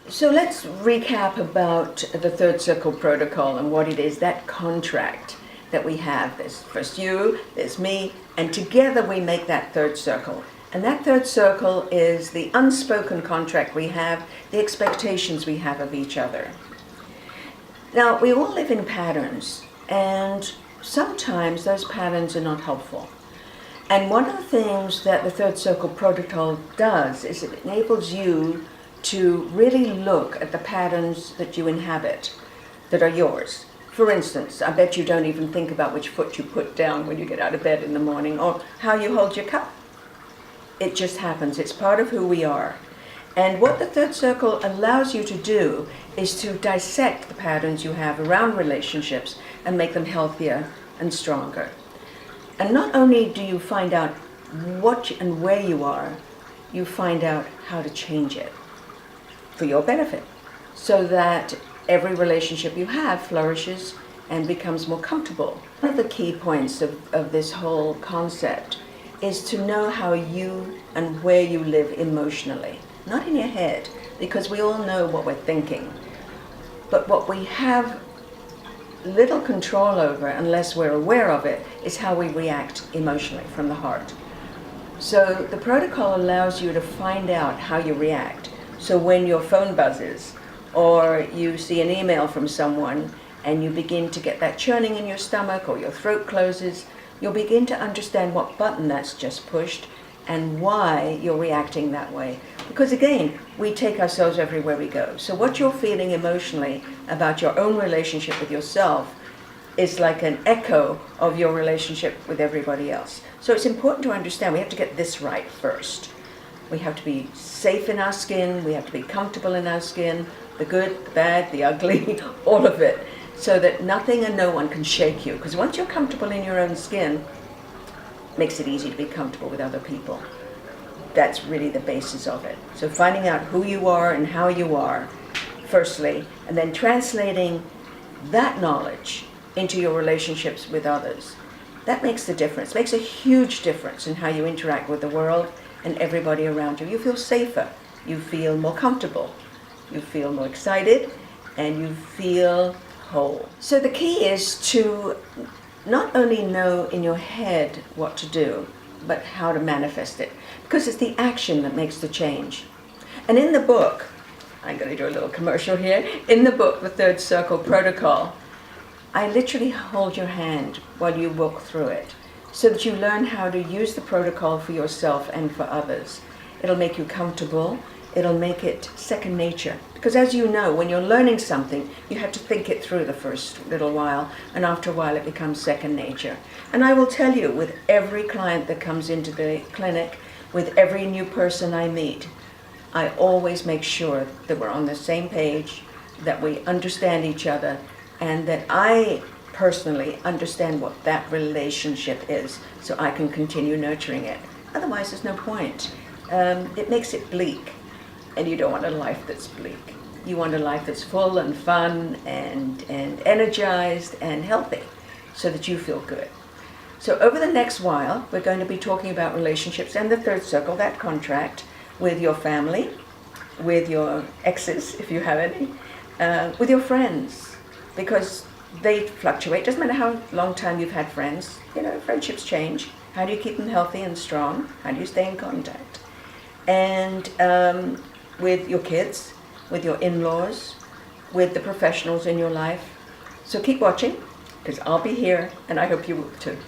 So let's recap about the third circle protocol and what it is, that contract that we have. There's first you, there's me, and together we make that third circle. And that third circle is the unspoken contract we have, the expectations we have of each other. Now, we all live in patterns, and sometimes those patterns are not helpful. And one of the things that the third circle protocol does is it enables you to really look at the patterns that you inhabit, that are yours. For instance, I bet you don't even think about which foot you put down when you get out of bed in the morning, or how you hold your cup. It just happens. It's part of who we are. And what the third circle allows you to do is to dissect the patterns you have around relationships and make them healthier and stronger. And not only do you find out what and where you are, you find out how to change it for your benefit, so that every relationship you have flourishes and becomes more comfortable. One of the key points of this whole concept is to know how you and where you live emotionally. Not in your head, because we all know what we're thinking. But what we have little control over, unless we're aware of it, is how we react emotionally from the heart. So the protocol allows you to find out how you react. So when your phone buzzes, or you see an email from someone, and you begin to get that churning in your stomach, or your throat closes, you'll begin to understand what button that's just pushed, and why you're reacting that way. Because again, we take ourselves everywhere we go. So what you're feeling emotionally about your own relationship with yourself is like an echo of your relationship with everybody else. So it's important to understand we have to get this right first. We have to be safe in our skin, we have to be comfortable in our skin, the good, the bad, the ugly, all of it, so that nothing and no one can shake you. Because once you're comfortable in your own skin, it makes it easy to be comfortable with other people. That's really the basis of it. So finding out who you are and how you are, firstly, and then translating that knowledge into your relationships with others. That makes the difference, makes a huge difference in how you interact with the world and everybody around you. You feel safer, you feel more comfortable, you feel more excited, and you feel whole. So the key is to not only know in your head what to do, but how to manifest it. Because it's the action that makes the change. And in the book, I'm going to do a little commercial here, in the book, The Third Circle Protocol, I literally hold your hand while you walk through it, so that you learn how to use the protocol for yourself and for others. It'll make you comfortable, it'll make it second nature. Because as you know, when you're learning something, you have to think it through the first little while, and after a while it becomes second nature. And I will tell you, with every client that comes into the clinic, with every new person I meet, I always make sure that we're on the same page, that we understand each other, and that I personally understand what that relationship is, so I can continue nurturing it. Otherwise, there's no point. It makes it bleak, and you don't want a life that's bleak. You want a life that's full and fun and energized and healthy, so that you feel good. So over the next while, we're going to be talking about relationships and the third circle, that contract, with your family, with your exes, if you have any, with your friends, because they fluctuate. Doesn't matter how long time you've had friends, friendships change. How do you keep them healthy and strong? How do you stay in contact? And with your kids, with your in-laws, with the professionals in your life. So keep watching, because I'll be here, and I hope you will too.